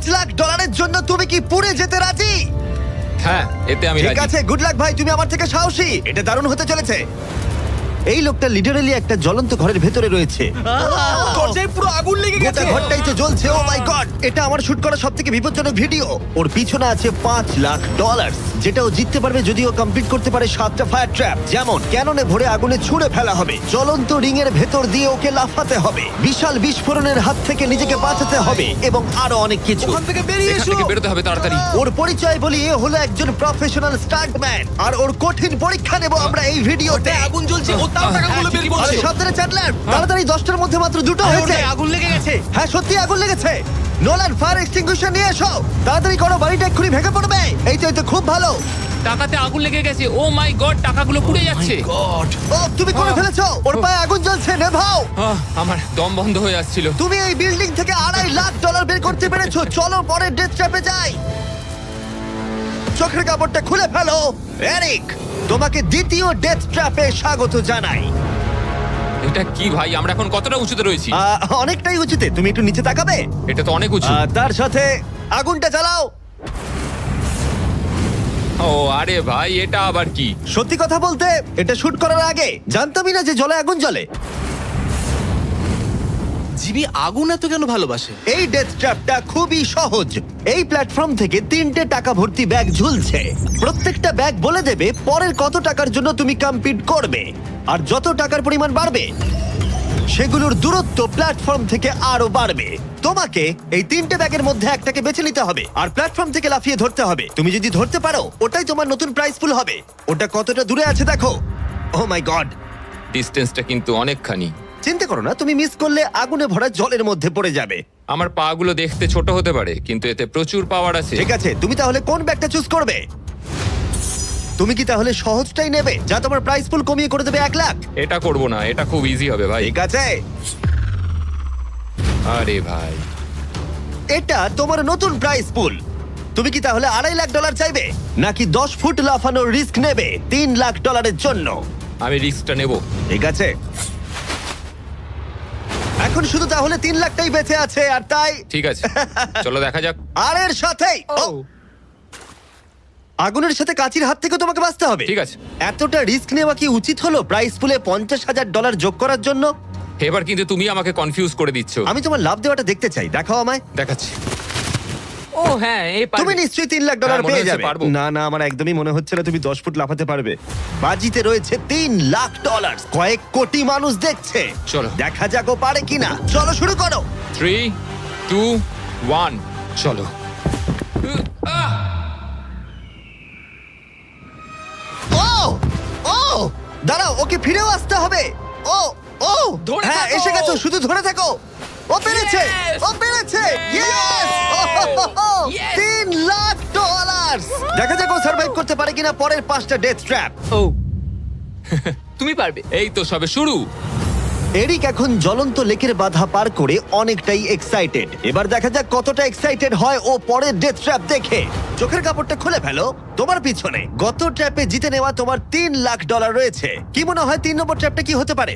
$5,00,000 জন্য তুমি কি পুড়ে যেতে রাজি? হ্যাঁ, এতে আমি ঠিক রাজি। আছে, গুড লাক ভাই, তুমি আমার থেকে সাহসী। এটা দারুণ হতে চলেছে। এই লোকটা লিটারালি একটা জ্বলন্ত ঘরের ভেতরে রয়েছে। দরজায় পুরো আগুন লেগে গোটা গেছে। ঘরটাই তো জ্বলছে। ও মাই গড, এটা আমার শুট করা সবথেকে বিপজ্জনক ভিডিও। ওর পিছনে আছে $5,00,000, যেটা ও জিততে পারবে যদি ও কমপ্লিট করতে পারে 7টা ফায়ার ট্র্যাপ। যেমন ক্যাননে ভরে আগুনে ছুঁড়ে ফেলা হবে, জ্বলন্ত রিং এর ভেতর দিয়ে ওকে লাফাতে হবে, বিশাল বিস্ফোরণের হাত থেকে নিজেকে বাঁচাতে হবে এবং আরো অনেক কিছু। ওখান থেকে বেরিয়ে এখান এসো। থেকে বেরোতে হবে তাড়াতাড়ি। ওর পরিচয় বলি, এ হলো একজন প্রফেশনাল স্টান্টম্যান, আর ওর কঠিন পরীক্ষা নেব আমরা এই ভিডিওতে। ওটায় আগুন জ্বলছে, ও তাও টাকাগুলো বের আরে করছে। সাবধানে চ্যাটলার, তাড়াতাড়ি 10টার মধ্যে মাত্র 2টো হয়েছে। ওটায় আগুন লেগে গেছে। হ্যাঁ সত্যি আগুন লেগেছে। নোলান, ফায়ার এক্সটিংগুইশার নিয়ে এসো, তাড়াতাড়ি করো, বাড়িটা এক্ষুনি ভেঙে পড়বে। এই তো খুব ভালো। টাকাতে আগুন লেগে গেছে। ও মাই গড, টাকাগুলো পুড়ে যাচ্ছে। গড। ও তুমি করে ফেলেছো, ওর পায়ে আগুন জ্বলছে, নেভাও। আমার দম বন্ধ হয়ে আসছিল। তুমি এই বিল্ডিং থেকে $2.5 লাখ বের করতে পেরেছো। চলো পরের ডেথ ট্র্যাপে যাই। চোখের কাপড়টা খুলে ফেলো। এরিক, তোমাকে দ্বিতীয় ডেথ ট্র্যাপে স্বাগত জানাই। এটা কি ভাই, আমরা এখন কতটা উঁচুতে রয়েছি? অনেকটাই উঁচুতে, তুমি একটু নিচে তাকাবে। এটা তো অনেক উঁচু। তার সাথে আগুনটা জ্বালাও। ও আরে ভাই, এটা আবার কি? সত্যি কথা বলতে, এটা শুট করার আগে জানতামই না যে জলে আগুন জ্বলে। জিবি আগুন এত কেন ভালোবাসে? এই ডেথ ট্র্যাপটা খুবই সহজ। এই প্ল্যাটফর্ম থেকে 3টে টাকা ভর্তি ব্যাগ ঝুলছে। প্রত্যেকটা ব্যাগ বলে দেবে পরের কত টাকার জন্য তুমি কমপ্লিট করবে, আর যত টাকার পরিমাণ বাড়বে সেগুলোর দূরত্ব প্ল্যাটফর্ম থেকে আরো বাড়বে। তোমাকে এই 3টে ব্যাগের মধ্যে একটাকে বেছে নিতে হবে আর প্ল্যাটফর্ম থেকে লাফিয়ে ধরতে হবে। তুমি যদি ধরতে পারো, ওটাই তোমার নতুন প্রাইস পুল হবে। ওটা কতটা দূরে আছে দেখো। ও মাই গড, ডিস্টেন্সটা কিন্তু অনেকখানি। চিন্তা করো না, তুমি মিস করলে আগুনে ভরা জলের মধ্যে পড়ে যাবে। আমার পা গুলো দেখতে ছোট হতে পারে, কিন্তু এতে প্রচুর পাওয়ার আছে। ঠিক আছে, তুমি তাহলে কোন ব্যাগটা চুজ করবে? তুমি কি তাহলে সহজটাই নেবে, যা তোমার প্রাইস পুল কমিয়ে করে দেবে 1 লাখ? এটা করব না, এটা খুব ইজি হবে ভাই। ঠিক আছে, আরে ভাই, এটা তোমার নতুন প্রাইস পুল। তুমি কি তাহলে $2.5 লাখ চাইবে, নাকি 10 ফুট লাফানোর রিস্ক নেবে $3 লাখ জন্য? আমি রিস্কটা নেব। ঠিক আছে, এখন শুধু তাহলে 3 লাখটাই বেঁচে আছে, আর তাই ঠিক আছে, চলো দেখা যাক। আর এর সাথেই আগুনের সাথে কাচির হাত থেকে তোমাকে বাঁচতে হবে। ঠিক আছে। এতটা রিস্ক নেওয়া কি উচিত হলো প্রাইস পুলে $50,000 যোগ করার জন্য? এবার কিন্তু তুমি আমাকে কনফিউজ করে দিচ্ছ। আমি তোমার লাভ দেওয়াটা দেখতে চাই, দেখাও আমায়। দেখাচ্ছি। ও হ্যাঁ, তুমি নিশ্চয়ই $3 লাখ হ্যাঁ, মনে পেয়ে হচ্ছে যাবে। পারবো। না না, আমার একদমই মনে হচ্ছে না তুমি 10 ফুট লাফাতে পারবে। বাজিতে রয়েছে $3 লাখ। কয়েক কোটি মানুষ দেখছে। চলো। দেখা যাক ও পারে কিনা। চলো শুরু করো। 3, 2, 1, চলো। ও ও দাঁড়াও, ওকে ফিরেও আসতে হবে। ও ও ধরে হ্যাঁ, থাকো। এসে গেছো, শুধু ধরে থাকো। ও পেরেছে, Yes! ও পেরেছে। ইয়েস! Yes! $3 লাখ। দেখা যাক ও সার্ভাইভ করতে পারে কিনা পরের 5টা ডেথ ট্র্যাপ। ও তুমি পারবে। এই তো সবে শুরু। এরিক এখন জ্বলন্ত লেকের বাধা পার করে অনেকটাই এক্সাইটেড। এবার দেখা যাক কতটা এক্সাইটেড হয় ও পরের ডেথ ট্র্যাপ দেখে। চোখের কাপড়টা খুলে ফেলো। তোমার পিছনে গত ট্র্যাপে জিতে নেওয়া তোমার $3 লাখ রয়েছে। কি মনে হয় 3 নম্বর ট্র্যাপটা কি হতে পারে?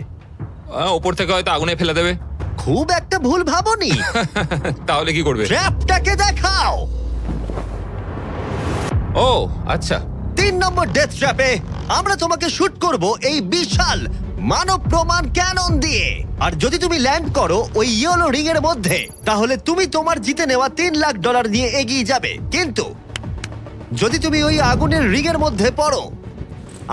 ওপর থেকে হয়তো আগুনে ফেলে দেবে। খুব একটা ভুল ভাবনি। তাহলে কি করবে? ট্র্যাপটাকে দেখাও। ও আচ্ছা। 3 নম্বর ডেথ ট্র্যাপে আমরা তোমাকে শুট করব এই বিশাল মানব প্রমাণ ক্যানন দিয়ে। আর যদি তুমি ল্যান্ড করো ওই ইয়েলো রিং এর মধ্যে, তাহলে তুমি তোমার জিতে নেওয়া $3 লাখ নিয়ে এগিয়ে যাবে। কিন্তু যদি তুমি ওই আগুনের রিং এর মধ্যে পড়ো,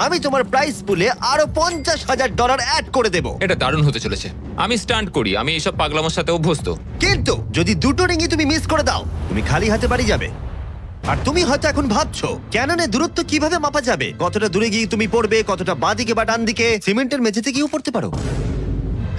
আমি তোমার প্রাইস পুলে আরো $50,000 অ্যাড করে দেব। এটা দারুণ হতে চলেছে। আমি স্টান্ট করি, আমি এইসব পাগলামোর সাথে অভ্যস্ত। কিন্তু যদি দুটো রিংই তুমি মিস করে দাও, তুমি খালি হাতে বাড়ি যাবে। আর তুমি হয়তো এখন ভাবছো, ক্যাননে দূরত্ব কিভাবে মাপা যাবে? কতটা দূরে গিয়ে তুমি পড়বে, কতটা বাঁদিকে বা ডান দিকে? সিমেন্টের মেঝেতে গিয়েও পড়তে পারো।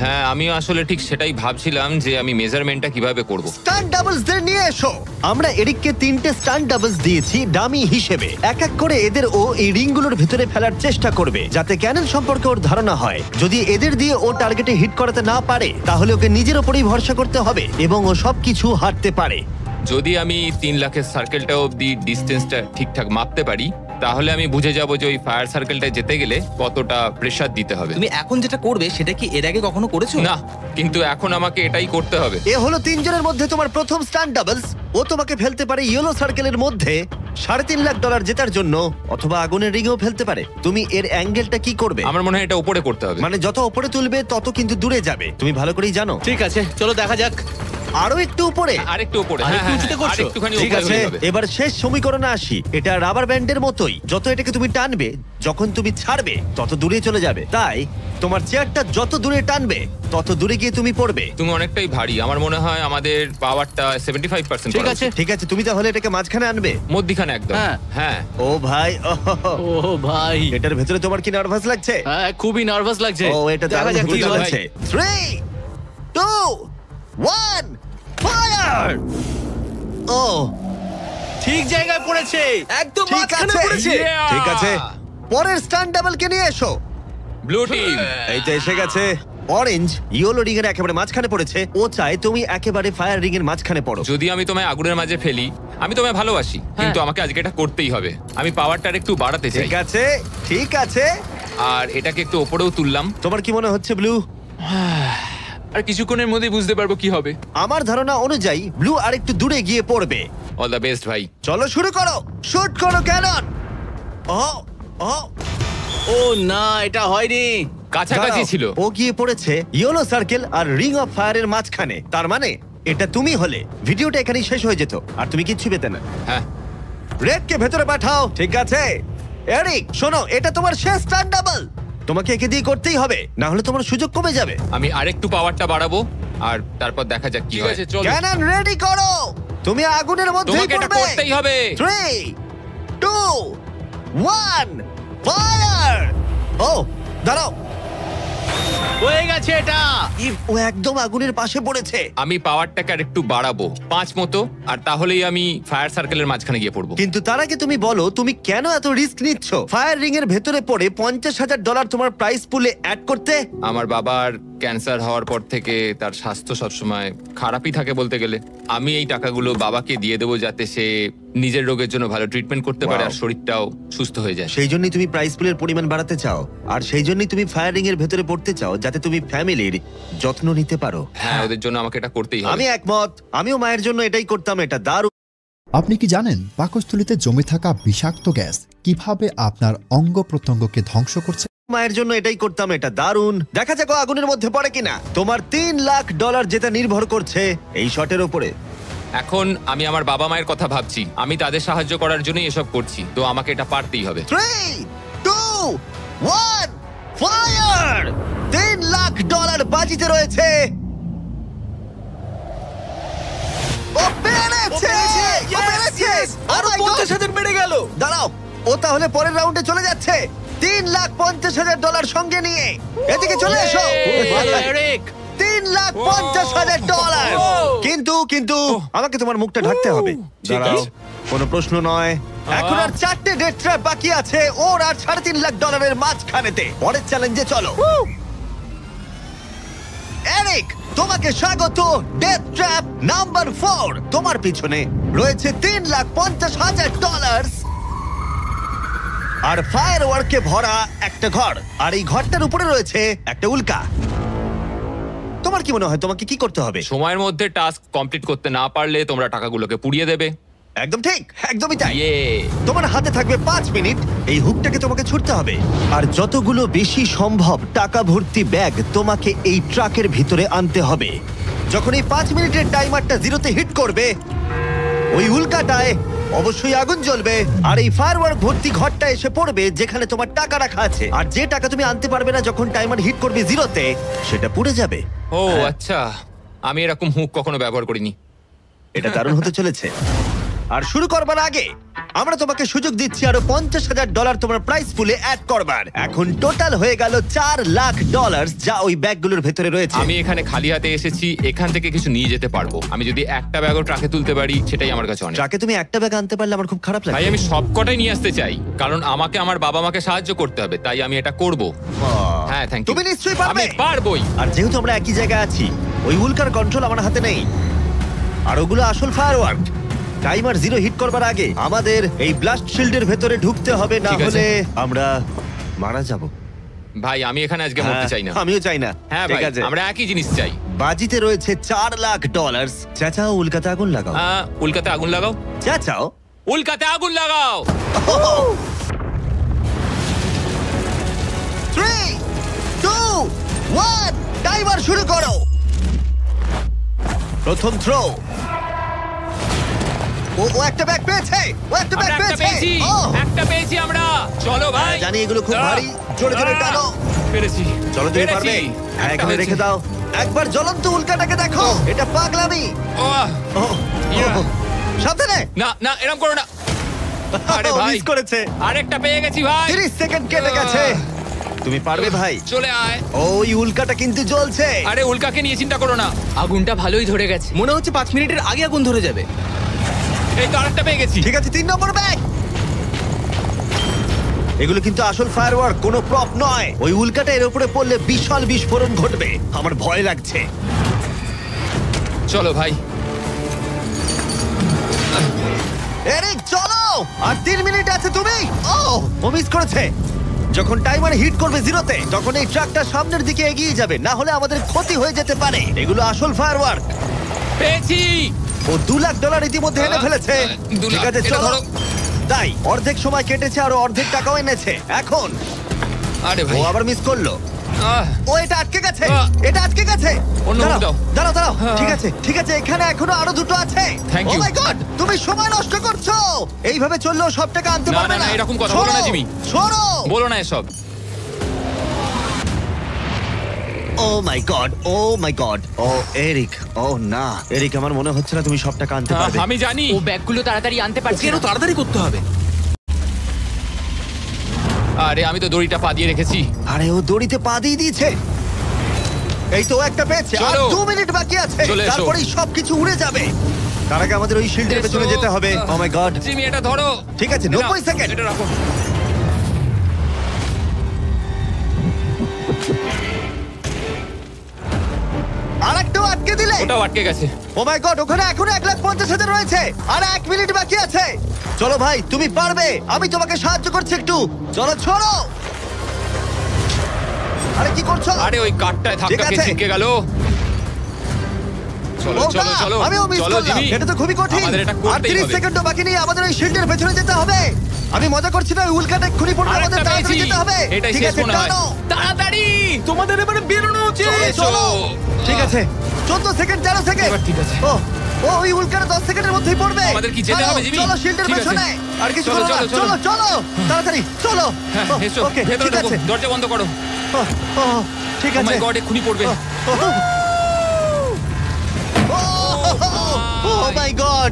হ্যাঁ, আমি আসলে ঠিক সেটাই ভাবছিলাম যে আমি মেজারমেন্টটা কিভাবে করব। স্টান্ট ডাবলস দের নিয়ে এসো। আমরা এরিককে 3টে স্টান্ট ডাবলস দিয়েছি ডামি হিসেবে। এক এক করে এদের ও এই রিংগুলোর ভিতরে ফেলার চেষ্টা করবে, যাতে ক্যানন সম্পর্কে ওর ধারণা হয়। যদি এদের দিয়ে ও টার্গেটে হিট করাতে না পারে, তাহলে ওকে নিজের ওপরেই ভরসা করতে হবে এবং ও সবকিছু হারতে পারে। যদি আমি 3 লাখের সার্কেলটা অবধি ডিস্টেন্সটা ঠিকঠাক মাপতে পারি, তাহলে আমি বুঝে যাব যে ওই ফায়ার সার্কেলটা যেতে গেলে কতটা প্রেসার দিতে হবে। তুমি এখন যেটা করবে সেটা কি এর আগে কখনো করেছো? না, কিন্তু এখন আমাকে এটাই করতে হবে। এ হলো তিনজনের মধ্যে তোমার প্রথম স্টান্ট ডাবলস। ও তোমাকে ফেলতে পারে ইয়েলো সার্কেলের মধ্যে $3.5 লাখ জেতার জন্য, অথবা আগুনের রিংও ফেলতে পারে। তুমি এর অ্যাঙ্গেলটা কি করবে? আমার মনে হয় এটা উপরে করতে হবে। মানে যত উপরে তুলবে তত কিন্তু দূরে যাবে, তুমি ভালো করেই জানো। ঠিক আছে, চলো দেখা যাক। আরো একটু উপরে। আরেকটু উপরে। আরেকটু হ্যাঁ, উঁচুতে হ্যাঁ, করছো? আরেকটুখানি ঠিক উপরে আছে, হলেই হবে। এবার শেষ সমীকরণে আসি। এটা রাবার ব্যান্ডের মতোই, যত এটাকে তুমি টানবে, যখন তুমি ছাড়বে তত দূরে চলে যাবে। তাই তোমার চেয়ারটা যত দূরে টানবে তত দূরে গিয়ে তুমি পড়বে। তুমি অনেকটাই ভারী, আমার মনে হয় আমাদের পাওয়ারটা 75%। ঠিক আছে। ঠিক আছে, তুমি তাহলে এটাকে মাঝখানে আনবে। মধ্যিখানে একদম। হ্যাঁ। হ্যাঁ। ও ভাই, ও ভাই, এটার ভেতরে তোমার কি নার্ভাস লাগছে? হ্যাঁ খুবই নার্ভাস লাগছে। ও, এটা দেখা দারুণ যাক হতে কি হয়। চলেছে। 3, 2, 1, ফায়ার! ও, ঠিক জায়গায় পড়েছে, একদম ঠিক মাঝখানে আছে। পড়েছে। Yeah! ঠিক আছে, পরের স্টান্ট ডাবলকে নিয়ে এসো। Blue team. এই তো এসে গেছে। অরেঞ্জ ইয়েলো রিং এর একেবারে মাঝখানে পড়েছে। ও চায় তুমি একেবারে ফায়ার রিং এর মাঝখানে পড়ো। যদি আমি তোমায় আগুনের মাঝে ফেলি, আমি তোমায় ভালোবাসি, কিন্তু আমাকে আজকে এটা করতেই হবে। আমি পাওয়ারটা একটু বাড়াতে চাই। ঠিক আছে, ঠিক আছে। আর এটাকে একটু ওপরেও তুললাম। তোমার কি মনে হচ্ছে ব্লু? আর কিছুক্ষণের মধ্যেই বুঝতে পারবো কি হবে। আমার ধারণা অনুযায়ী ব্লু আরেকটু দূরে গিয়ে পড়বে। অল দ্য বেস্ট ভাই। চলো শুরু করো, শুট করো ক্যানন। ও, ও, ও না, এটা হয়নি। কাছাকাছি দাঁড়াও। ছিল। ও গিয়ে পড়েছে ইয়েলো সার্কেল আর রিং অফ ফায়ারের মাঝখানে। তার মানে এটা তুমি হলে ভিডিওটা এখানেই শেষ হয়ে যেত আর তুমি কিচ্ছু পেতে না। হ্যাঁ। রেডকে ভেতরে পাঠাও। ঠিক আছে এরিক, শোনো, এটা তোমার শেষ স্টান্ট ডাবল। তোমাকে একে দিয়ে করতেই হবে, না হলে তোমার সুযোগ কমে যাবে। আমি আরেকটু পাওয়ারটা বাড়াবো আর তারপর দেখা যাক কি ঠিক হয়। আছে, চলো। ক্যানন রেডি করো, তুমি আগুনের মধ্যেই তোমাকে এটা পড়বে। করতেই হবে। 3, 2, 1, ফায়ার! ও, দাঁড়াও, হয়ে গেছে এটা। ও একদম আগুনের পাশে পড়েছে। আমি পাওয়ারটাকে আর একটু বাড়াবো 5 মতো, আর তাহলেই আমি ফায়ার সার্কেলের মাঝখানে গিয়ে পড়বো। কিন্তু তার আগে তুমি বলো, তুমি কেন এত রিস্ক নিচ্ছ ফায়ার রিং এর ভেতরে পড়ে $50,000 তোমার প্রাইস পুলে অ্যাড করতে? আমার বাবার ক্যান্সার হওয়ার পর থেকে তার স্বাস্থ্য সবসময় খারাপই থাকে বলতে গেলে। আমি এই টাকাগুলো বাবাকে দিয়ে দেবো যাতে সে নিজের রোগের জন্য ভালো ট্রিটমেন্ট করতে পারে Wow. আর শরীরটাও সুস্থ হয়ে যায়। সেই জন্যই তুমি প্রাইস পুলের পরিমাণ বাড়াতে চাও, আর সেই জন্যই তুমি ফায়ার রিং এর ভেতরে পড়তে চাও, যাতে তুমি ফ্যামিলির যত্ন নিতে পারো। হ্যাঁ, ওদের জন্য আমাকে এটা করতেই হবে। আমি একমত, আমিও মায়ের জন্য এটাই করতাম। এটা দারুণ। আপনি কি জানেন পাকস্থলীতে জমে থাকা বিষাক্ত গ্যাস কিভাবে আপনার অঙ্গ প্রত্যঙ্গকে ধ্বংস করছে? মায়ের জন্য এটাই করতাম। এটা দারুণ। দেখা যাক ও আগুনের মধ্যে পড়ে কিনা। তোমার $3 লাখ যেটা নির্ভর করছে এই শটের উপরে। এখন আমি আমার বাবা মায়ের কথা ভাবছি, আমি তাদের সাহায্য করার জন্যই এসব করছি, তো আমাকে এটা পারতেই হবে। 3, 2, 1, ফায়ার! $3 লাখ বাজিতে রয়েছে। ও পেরেছে! ও পেরেছে! আরো Oh my God! 50,000 বেড়ে গেল। দাঁড়াও, ও তাহলে পরের রাউন্ডে চলে যাচ্ছে $3,50,000 সঙ্গে নিয়ে। এদিকে চলে এসো। ভালো এরিক। $3,50,000। কিন্তু আমাকে তোমার মুখটা ঢাকতে হবে। ঠিক দাঁড়াও, আছে। কোনো প্রশ্ন নয়। এখন আর 4টে ডেথ ট্র্যাপ বাকি আছে, ওর আর $3.5 লাখ মাঝখানেতে। পরের চ্যালেঞ্জে চলো। এরিক, তোমাকে স্বাগত ডেথ ট্র্যাপ নাম্বার 4। তোমার পিছনে রয়েছে $3,50,000 আর ফায়ার ওয়ার্কে ভরা একটা ঘর, আর এই ঘরটার উপরে রয়েছে একটা উল্কা। তোমার কি মনে হয় তোমাকে কি করতে হবে? সময়ের মধ্যে টাস্ক কমপ্লিট করতে না পারলে তোমরা টাকাগুলোকে পুড়িয়ে দেবে। একদম ঠিক, একদমই তাই। ইয়ে। তোমার হাতে থাকবে 5 মিনিট, এই হুকটাকে তোমাকে ছুটতে হবে, আর যতগুলো বেশি সম্ভব টাকা ভর্তি ব্যাগ তোমাকে এই ট্রাকের ভিতরে আনতে হবে। যখন এই 5 মিনিটের টাইমারটা জিরোতে হিট করবে, ওই উল্কাটায় অবশ্যই আগুন জ্বলবে, আর এই ফায়ারওয়ার্ক ভর্তি ঘরটা এসে পড়বে যেখানে তোমার টাকা রাখা আছে। আর যে টাকা তুমি আনতে পারবে না যখন টাইমার হিট করবে জিরোতে, সেটা পুড়ে যাবে। ও আচ্ছা, আমি এরকম হুক কখনো ব্যবহার করিনি। এটা দারুণ হতে চলেছে। আর শুরু করবার আগে আমরা তোমাকে সুযোগ দিচ্ছি আরো $50,000 তোমার প্রাইস পুলে অ্যাড করবার। এখন টোটাল হয়ে গেল $4,00,000 যা ওই ব্যাগগুলোর ভেতরে রয়েছে। আমি এখানে খালি হাতে এসেছি, এখান থেকে কিছু নিয়ে যেতে পারবো। আমি যদি একটা ব্যাগও ট্রাকে তুলতে পারি সেটাই আমার কাছে অনেক। ট্রাকে তুমি একটা ব্যাগ আনতে পারলে আমার খুব খারাপ ভাই লাগে। আমি সবকটাই নিয়ে আসতে চাই, কারণ আমাকে আমার বাবা মাকে সাহায্য করতে হবে, তাই আমি এটা করব। হ্যাঁ, থ্যাংক ইউ। তুমি নিশ্চয়ই পারবে। আমি পারবোই। আর যেহেতু আমরা একই জায়গায় আছি, ওই উল্কার কন্ট্রোল আমার হাতে নেই, আর ওগুলো আসল ফায়ারওয়ার্ক। টাইমার 0 হিট করবার আগে আমাদের এই ব্লাস্ট শিল্ডের ভেতরে ঢুকতে হবে, না ঠিক আছে। হলে আমরা মারা যাব। ভাই আমি এখানে আজকে মরতে চাই না। আমিও চাই না। হ্যাঁ ঠিক ভাই, আছে, আমরা একই জিনিস চাই। বাজিতে রয়েছে $4 লাখ। চাচাও উল্কাতে আগুন লাগাও। উল্কাতে আগুন লাগাও, চাচাও। উল্কাতে আগুন লাগাও। 3, 2, 1, টাইমার শুরু করো। প্রথম থ্রো। ও একটা ব্যাগ পেয়েছে, ও একটা ব্যাগ আমরা একটা পেয়েছে। পেয়েছি, ও, একটা পেয়েছি আমরা। চলো ভাই, জানি এগুলো খুব ভারী, জোরে জোরে টানো। পেরেছি। চলো, তুমি পেরেছি। পারবে। হ্যাঁ, একটা এখানে হয়েছে। রেখে দাও। একবার জ্বলন্ত উল্কাটাকে দেখো, এটা পাগলামি। ওহ, ও, Yeah. সাবধানে। না না, এরকম করো না। আরে ভাই, মিস করেছে। আরেকটা পেয়ে গেছি ভাই। 30 সেকেন্ড কেটে গেছে। তুমি পারবে ভাই। চলে আয়। ওই উল্কাটা কিন্তু জ্বলছে। আরে উল্কাকে নিয়ে চিন্তা করো না। আগুনটা ভালোই ধরে গেছে। মনে হচ্ছে 5 মিনিটের আগে আগুন ধরে যাবে। এই তো আরেকটা পেয়ে গেছি। ঠিক আছে, 3 নম্বর ব্যাগ। এগুলো কিন্তু আসল ফায়ারওয়ার্ক, কোনো প্রপ নয়। ওই উল্কাটা এর উপরে পড়লে বিশাল বিস্ফোরণ ঘটবে। আমার ভয় লাগছে। চলো ভাই। এরিক চলো, আর 3 মিনিট আছে। তুমি ও মিস করেছে। যখন টাইমার হিট করবে 0-তে, তখন এই ট্রাকটা সামনের দিকে এগিয়ে যাবে, না হলে আমাদের ক্ষতি হয়ে যেতে পারে। এগুলো আসল ফায়ারওয়ার্ক। পেয়েছি। ও $2 লাখ ইতিমধ্যে এনে ফেলেছে। 2 ঠিক লাখ, আছে, এটা চলো। ধরো। তাই অর্ধেক সময় কেটেছে আর অর্ধেক টাকাও এনেছে। এখন আরে ও ভাই, আবার মিস করলো। ও এটা আটকে গেছে, এটা আটকে গেছে। অন্য দাঁড়াও, দাও। দাঁড়াও দাঁড়াও। হ্যাঁ। ঠিক আছে ঠিক আছে, এখানে এখনো আরো 2টো আছে। Thank ও you. মাই গড, তুমি সময় নষ্ট করছো। এইভাবে চললেও সব টাকা আনতে না, পারবে না, না। না, এরকম কথা বলো না, সরো, জিমি। সরো। বলো না এসব। ও মাই গড, ও মাই গড। ও এরিক, ও না এরিক, আমার মনে হচ্ছে না তুমি সব টাকা আনতে পারবে। আমি জানি। ও ব্যাগগুলো তাড়াতাড়ি আনতে পারছে কেন না। তাড়াতাড়ি করতে হবে? আরে আমি তো দড়িটা পা দিয়ে রেখেছি। আরে ও দড়িতে পা দিয়ে দিয়েছে। এই তো ও একটা পেয়েছে। আর চলো। 2 মিনিট বাকি আছে, চলে এসো। তারপরেই সবকিছু উড়ে যাবে। তার আগে আমাদের ওই শিল্ডের পেছনে যেতে হবে। ও মাই গড। জিমি এটা ধরো। ঠিক আছে, 90 সেকেন্ড। এটা রাখো। আরেকটাও আটকে দিলে। ওটাও আটকে গেছে। ও মাই গড, ওখানে এখনো 1,50,000 রয়েছে। আর 1 মিনিট বাকি আছে। চলো ভাই, তুমি পারবে। আমি তোমাকে সাহায্য করছি একটু। চলো ছোড়ো। আরে কি করছো? আরে ওই কাঠটায় ধাক্কা ঠিক খেয়ে আছে। ছিটকে গেল। চলো ও চলো না, চলো। আমিও মিস চলো করলাম। জিমি। এটা তো খুবই কঠিন। আমাদের এটা আর করতেই 30 হবে। সেকেন্ডও বাকি নেই, আমাদের ওই শিল্ডের পেছনে যেতে হবে। আমি মজা করছি না, ওই উল্কাটা এক্ষুনি পড়বে, আরেকটা আমাদের তাড়াতাড়ি পেয়েছি। যেতে হবে। এটাই ঠিক শেষ আছে, মনে হয়। টানো। তাড়াতাড়ি। তোমাদের এবারে বেরোনো উচিত। চলো। ঠিক আছে, 14 সেকেন্ড, 13 সেকেন্ড। এবার ঠিক আছে। ও ও ওই উল্কাটা 10 সেকেন্ডের মধ্যেই পড়বে। আমাদের কি যেতে চলো, হবে, জিমি? চলো শিল্ডের ঠিক আছে। পেছনে। আর কিছু চলো, করো না। চলো, চলো চলো তাড়াতাড়ি চলো। হ্যাঁ, ও, এসো ওকে, ভেতরে ঠিক ঢোকো। আছে। দরজা বন্ধ করো। ও, ও, ঠিক ও আছে। মাই গড, এক্ষুনি পড়বে। ও মাই গড।